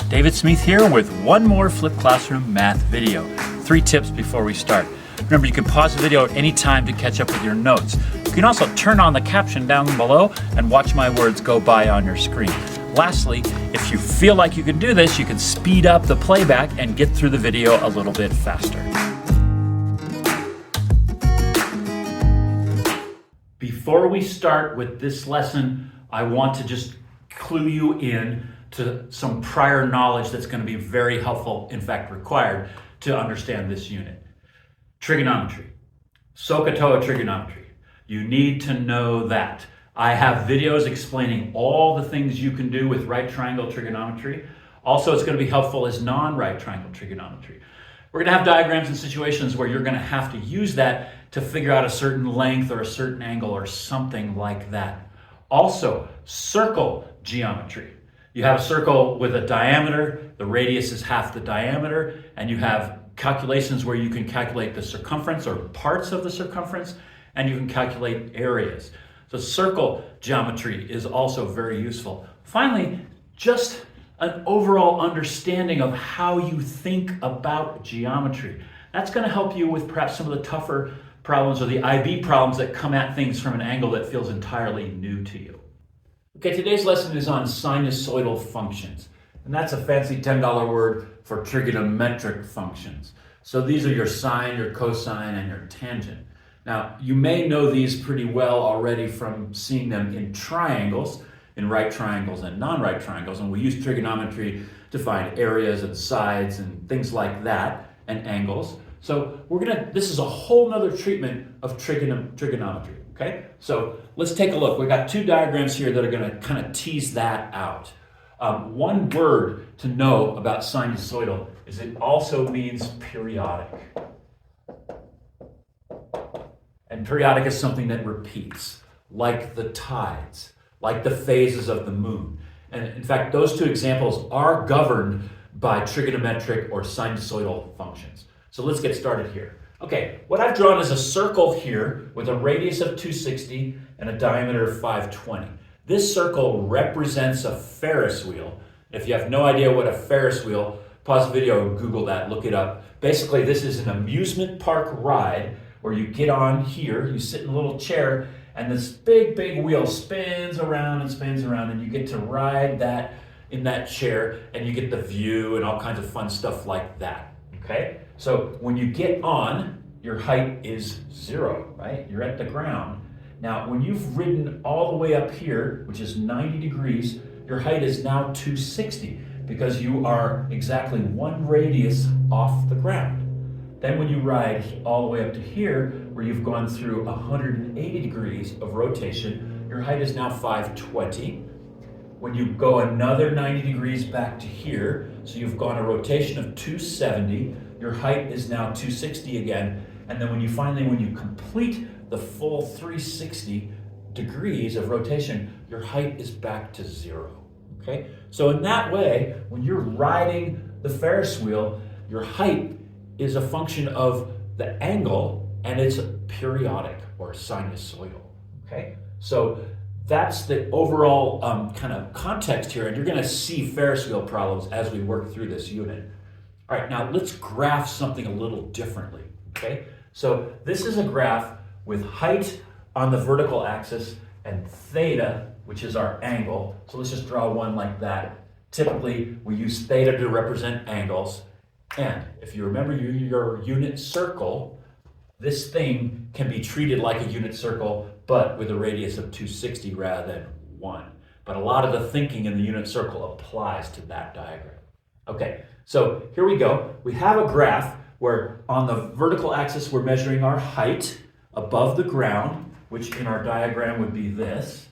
David Smith here with one more Flipped Classroom math video. 3 tips before we start. Remember, you can pause the video at any time to catch up with your notes. You can also turn on the caption down below and watch my words go by on your screen. Lastly, if you feel like you can do this, you can speed up the playback and get through the video a little bit faster. Before we start with this lesson, I want to just clue you in to some prior knowledge that's going to be very helpful, in fact required, to understand this unit. Trigonometry, SOHCAHTOA trigonometry. You need to know that. I have videos explaining all the things you can do with right triangle trigonometry. Also, it's going to be helpful as non-right triangle trigonometry. We're going to have diagrams and situations where you're going to have to use that to figure out a certain length or a certain angle or something like that. Also, circle geometry. You have a circle with a diameter, the radius is half the diameter, and you have calculations where you can calculate the circumference or parts of the circumference, and you can calculate areas. So circle geometry is also very useful. Finally, just an overall understanding of how you think about geometry. That's going to help you with perhaps some of the tougher problems or the IB problems that come at things from an angle that feels entirely new to you. Okay, today's lesson is on sinusoidal functions, and that's a fancy $10 word for trigonometric functions. So these are your sine, your cosine, and your tangent. Now, you may know these pretty well already from seeing them in triangles, in right triangles and non-right triangles, and we use trigonometry to find areas and sides and things like that, and angles. So this is a whole nother treatment of trigonometry. Okay, so let's take a look. We've got 2 diagrams here that are going to kind of tease that out. One word to know about sinusoidal is it also means periodic. And periodic is something that repeats, like the tides, like the phases of the moon. And in fact, those 2 examples are governed by trigonometric or sinusoidal functions. So let's get started here. Okay, what I've drawn is a circle here with a radius of 260 and a diameter of 520. This circle represents a Ferris wheel. If you have no idea what a Ferris wheel, pause the video and Google that, look it up. Basically, this is an amusement park ride where you get on here, you sit in a little chair, and this big wheel spins around, and you get to ride that in that chair, and you get the view and all kinds of fun stuff like that. Okay? So when you get on, your height is 0, right? You're at the ground. Now, when you've ridden all the way up here, which is 90 degrees, your height is now 260 because you are exactly 1 radius off the ground. Then when you ride all the way up to here, where you've gone through 180 degrees of rotation, your height is now 520. When you go another 90 degrees back to here, so you've gone a rotation of 270, your height is now 260 again. And then when you complete the full 360 degrees of rotation, your height is back to 0. Okay? So in that way, when you're riding the Ferris wheel, your height is a function of the angle, and it's periodic or sinusoidal. Okay? So that's the overall kind of context here, and you're going to see Ferris wheel problems as we work through this unit. All right, now let's graph something a little differently, okay? So this is a graph with height on the vertical axis and theta, which is our angle. So let's just draw one like that. Typically, we use theta to represent angles. And if you remember your unit circle, this thing can be treated like a unit circle, but with a radius of 260 rather than 1. But a lot of the thinking in the unit circle applies to that diagram. Okay, so here we go. We have a graph where on the vertical axis we're measuring our height above the ground, which in our diagram would be this,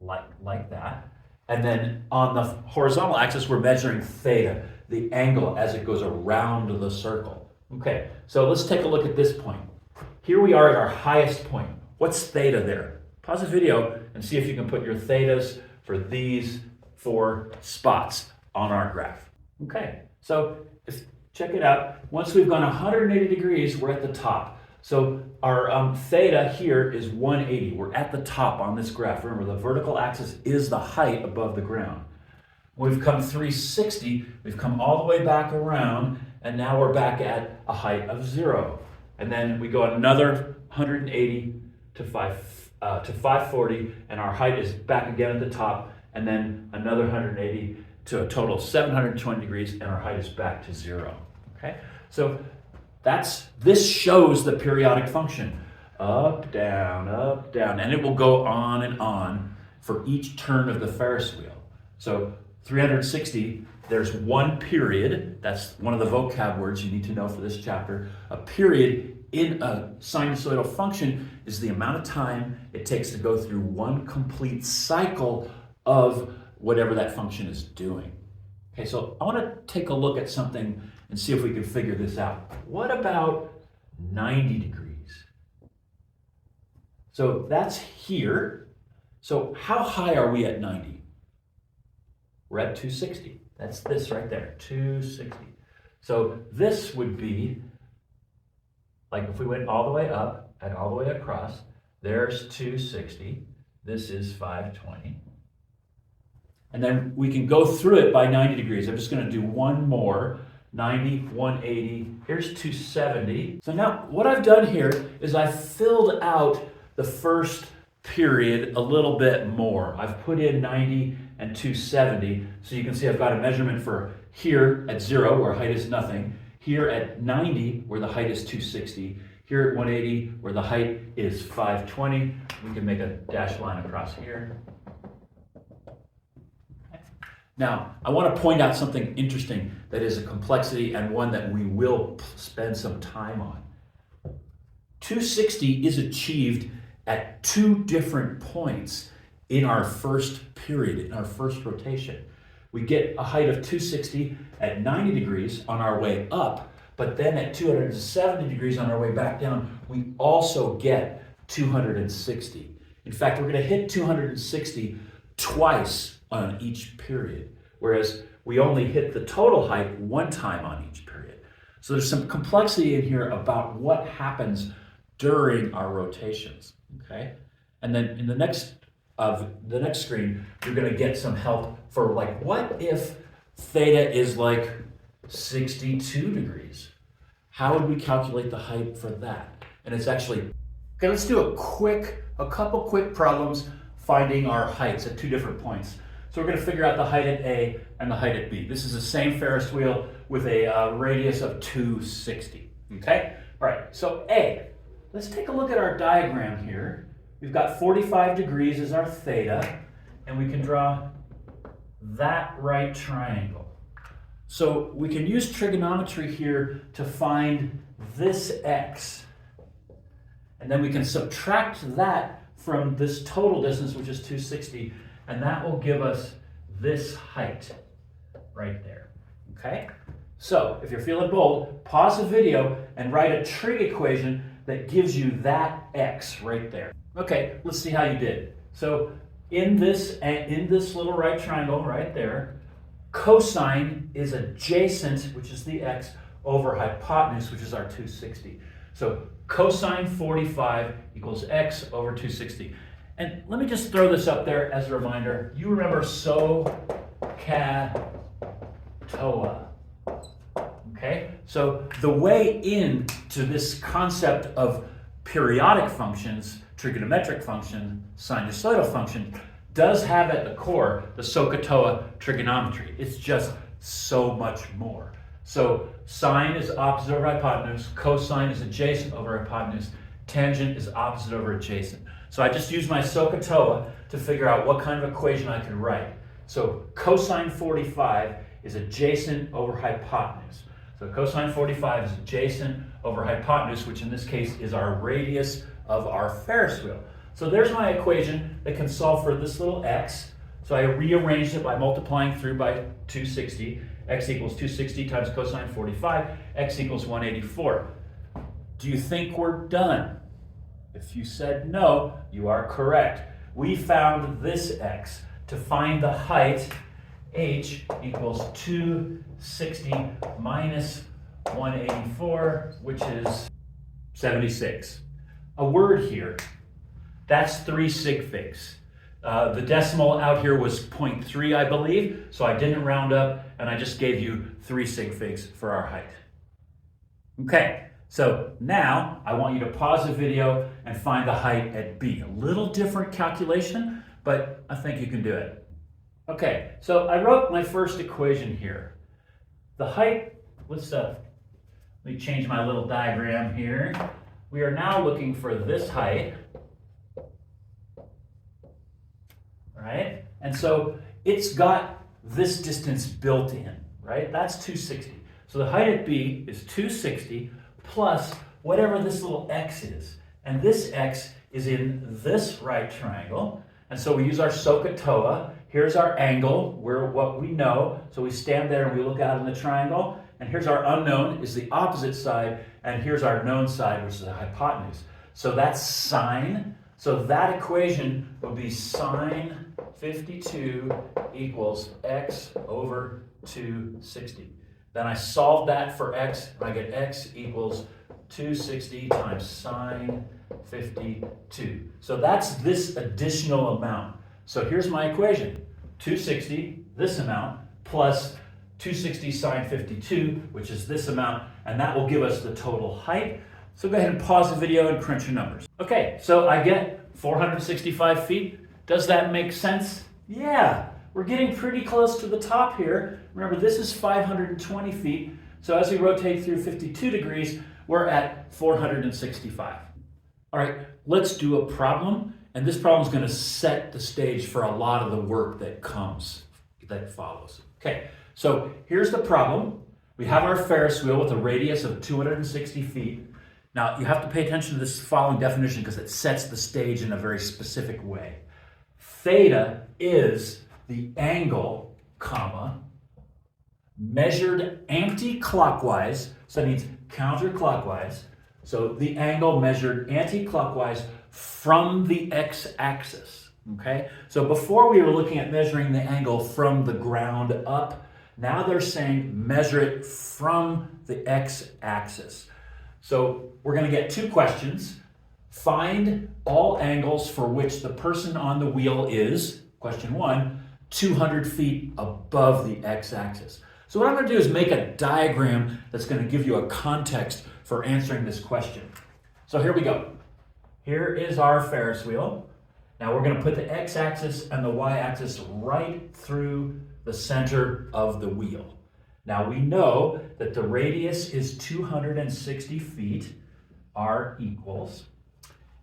like that. And then on the horizontal axis we're measuring theta, the angle as it goes around the circle. Okay, so let's take a look at this point. Here we are at our highest point. What's theta there? Pause the video and see if you can put your thetas for these 4 spots on our graph. Okay, so check it out. Once we've gone 180 degrees, we're at the top. So our theta here is 180. We're at the top on this graph. Remember, the vertical axis is the height above the ground. We've come 360, we've come all the way back around, and now we're back at a height of 0. And then we go another 180 to 540, and our height is back again at the top, and then another 180 to a total of 720 degrees, and our height is back to 0. Okay, so this shows the periodic function. Up, down, and it will go on for each turn of the Ferris wheel. So 360, there's one period. That's one of the vocab words you need to know for this chapter. A period in a sinusoidal function is the amount of time it takes to go through one complete cycle of whatever that function is doing. Okay, so I want to take a look at something and see if we can figure this out. What about 90 degrees? So that's here. So how high are we at 90? We're at 260. That's this right there, 260. So this would be, like if we went all the way up and all the way across, there's 260. This is 520. And then we can go through it by 90 degrees. I'm just going to do one more. 90, 180, here's 270. So now what I've done here is I've filled out the first period a little bit more. I've put in 90 and 270. So you can see I've got a measurement for here at 0, where height is nothing. Here at 90, where the height is 260. Here at 180, where the height is 520. We can make a dashed line across here. Now, I want to point out something interesting that is a complexity and one that we will spend some time on. 260 is achieved at two different points in our first period, in our first rotation. We get a height of 260 at 90 degrees on our way up, but then at 270 degrees on our way back down, we also get 260. In fact, we're going to hit 260 twice on each period, whereas we only hit the total height one time on each period. So there's some complexity in here about what happens during our rotations, okay? And then in the next screen, you're gonna get some help for like, what if theta is like 62 degrees? How would we calculate the height for that? And it's actually, okay, let's do a couple quick problems finding our heights at two different points. So we're going to figure out the height at A and the height at B. This is the same Ferris wheel with a radius of 260. Okay? All right, so A. Let's take a look at our diagram here. We've got 45 degrees as our theta, and we can draw that right triangle. So we can use trigonometry here to find this x. And then we can subtract that from this total distance, which is 260, and that will give us this height right there, okay? So if you're feeling bold, pause the video and write a trig equation that gives you that x right there. Okay, let's see how you did. So in this little right triangle right there, cosine is adjacent, which is the x, over hypotenuse, which is our 260. So cosine 45 equals x over 260. And let me just throw this up there as a reminder. You remember SOHCAHTOA. Okay? So the way into this concept of periodic functions, trigonometric function, sinusoidal function, does have at the core the SOHCAHTOA trigonometry. It's just so much more. So sine is opposite over hypotenuse, cosine is adjacent over hypotenuse, tangent is opposite over adjacent. So I just use my SOHCAHTOA to figure out what kind of equation I can write. So cosine 45 is adjacent over hypotenuse. So cosine 45 is adjacent over hypotenuse, which in this case is our radius of our Ferris wheel. So there's my equation that can solve for this little x. So I rearranged it by multiplying through by 260. X equals 260 times cosine 45. X equals 184. Do you think we're done? If you said no, you are correct. We found this x. To find the height, h equals 260 minus 184, which is 76. A word here, that's 3 sig figs. The decimal out here was 0.3, I believe, so I didn't round up, and I just gave you 3 sig figs for our height. Okay, so now I want you to pause the video and find the height at B. A little different calculation, but I think you can do it. Okay, so I wrote my first equation here. The height, let me change my little diagram here. We are now looking for this height, right? And so it's got this distance built in, right? That's 260. So the height at B is 260 plus whatever this little x is. And this x is in this right triangle. And so we use our SOHCAHTOA. Here's our angle, what we know. So we stand there and we look out in the triangle. And here's our unknown, is the opposite side. And here's our known side, which is the hypotenuse. So that's sine. So that equation would be sine 52 equals x over 260. Then I solve that for x, and I get x equals 260 times sine 52. So that's this additional amount. So here's my equation. 260, this amount, plus 260 sine 52, which is this amount, and that will give us the total height. So go ahead and pause the video and crunch your numbers. Okay, so I get 465 feet. Does that make sense? Yeah, we're getting pretty close to the top here. Remember, this is 520 feet. So as we rotate through 52 degrees, we're at 465. All right, let's do a problem. And this problem is going to set the stage for a lot of the work that follows. Okay, so here's the problem. We have our Ferris wheel with a radius of 260 feet. Now, you have to pay attention to this following definition because it sets the stage in a very specific way. Theta is the angle, comma, measured anti-clockwise, so that means counterclockwise. So the angle measured anti-clockwise from the x-axis, okay? So before we were looking at measuring the angle from the ground up. Now they're saying measure it from the x-axis. So we're going to get 2 questions. Find all angles for which the person on the wheel is, question 1, 200 feet above the x-axis. So what I'm going to do is make a diagram that's going to give you a context for answering this question. So here we go. Here is our Ferris wheel. Now we're going to put the x-axis and the y-axis right through the center of the wheel. Now we know that the radius is 260 feet, r equals.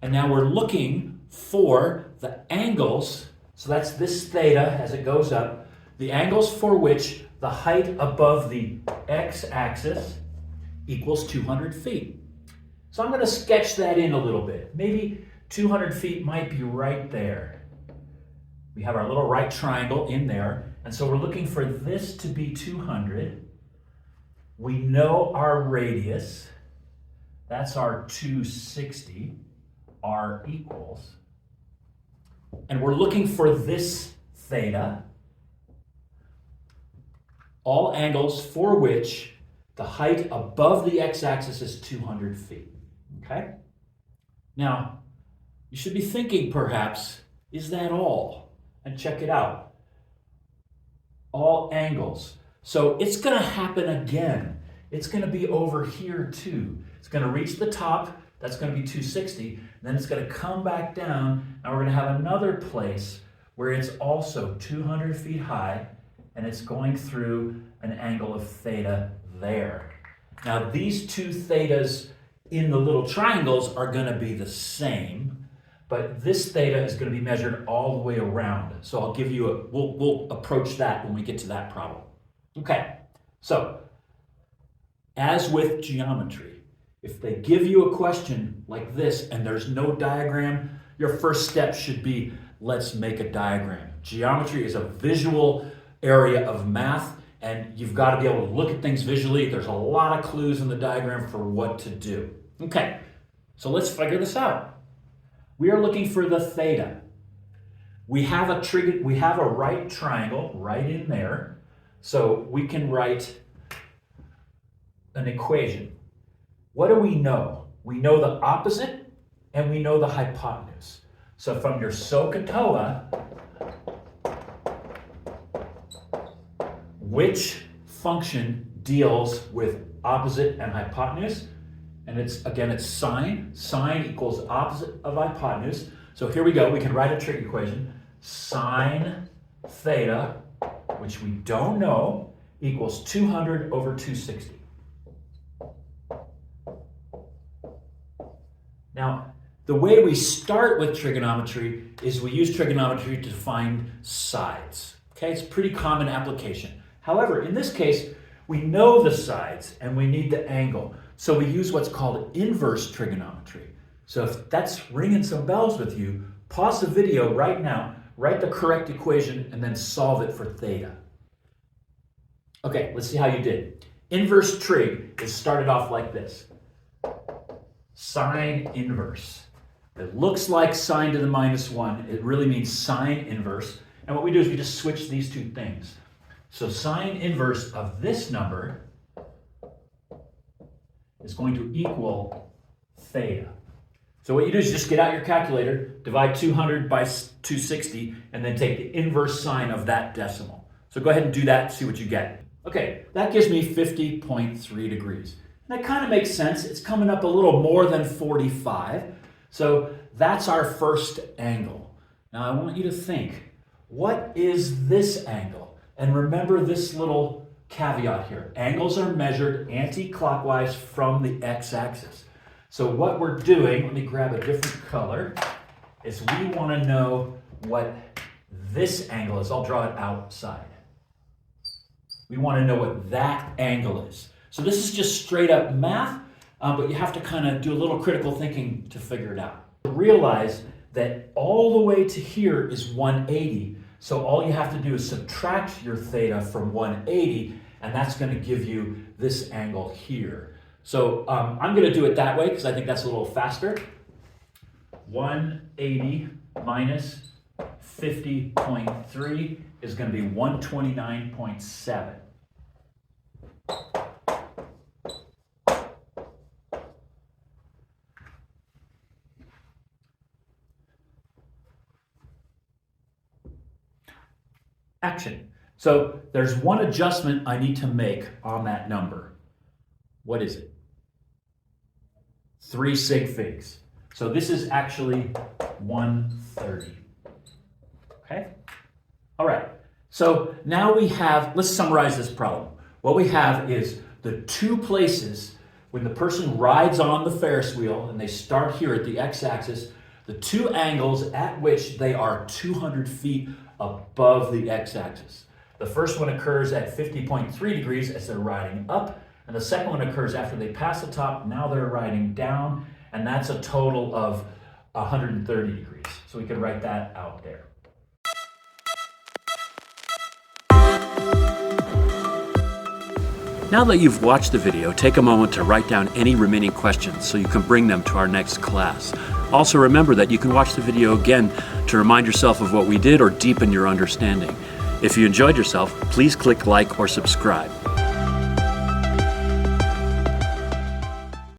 And now we're looking for the angles, so that's this theta as it goes up, the angles for which the height above the x-axis equals 200 feet. So I'm going to sketch that in a little bit. Maybe 200 feet might be right there. We have our little right triangle in there, and so we're looking for this to be 200. We know our radius, that's our 260, r equals. And we're looking for this theta, all angles for which the height above the x-axis is 200 feet, okay? Now, you should be thinking perhaps, is that all? And check it out. All angles. So it's going to happen again. It's going to be over here too. It's going to reach the top. That's going to be 260. Then it's going to come back down, and we're going to have another place where it's also 200 feet high, and it's going through an angle of theta there. Now these 2 thetas in the little triangles are going to be the same, but this theta is going to be measured all the way around. So I'll give you we'll approach that when we get to that problem. Okay, so as with geometry, if they give you a question like this and there's no diagram, your first step should be, let's make a diagram. Geometry is a visual area of math, and you've got to be able to look at things visually. There's a lot of clues in the diagram for what to do. Okay, so let's figure this out. We are looking for the theta. We have a right triangle right in there, so we can write an equation. What do we know? we know the opposite and we know the hypotenuse. So from your SOHCAHTOA, which function deals with opposite and hypotenuse? And it's sine. Sine equals opposite of hypotenuse. So here we go. We can write a trig equation. Sine theta, which we don't know, equals 200 over 260. Now, the way we start with trigonometry is we use trigonometry to find sides. Okay, it's a pretty common application. However, in this case, we know the sides and we need the angle. So we use what's called inverse trigonometry. So if that's ringing some bells with you, pause the video right now, write the correct equation, and then solve it for theta. Okay, let's see how you did. Inverse trig is started off like this. Sine inverse. It looks like sine to the -1. It really means sine inverse. And what we do is we just switch these two things. So sine inverse of this number is going to equal theta. So what you do is just get out your calculator, divide 200 by 260, and then take the inverse sine of that decimal. So go ahead and do that and see what you get. Okay, that gives me 50.3 degrees. And that kind of makes sense. It's coming up a little more than 45. So that's our first angle. Now I want you to think, what is this angle? And remember this little caveat here. Angles are measured anti-clockwise from the x-axis. So what we're doing, let me grab a different color, is we want to know what this angle is. I'll draw it outside. We want to know what that angle is. So this is just straight up math, but you have to kind of do a little critical thinking to figure it out. Realize that all the way to here is 180. So all you have to do is subtract your theta from 180, and that's going to give you this angle here. So I'm going to do it that way because I think that's a little faster. 180 minus 50.3 is going to be 129.7. Action. So there's one adjustment I need to make on that number. What is it? 3 sig figs. So this is actually 130. Okay? All right. So now we have, let's summarize this problem. What we have is the two places when the person rides on the Ferris wheel and they start here at the x-axis, the two angles at which they are 200 feet above the x-axis. The first one occurs at 50.3 degrees as they're riding up, and the second one occurs after they pass the top. Now they're riding down, and that's a total of 130 degrees. So we can write that out there. Now that you've watched the video, take a moment to write down any remaining questions so you can bring them to our next class. Also remember that you can watch the video again to remind yourself of what we did or deepen your understanding. If you enjoyed yourself, please click like or subscribe.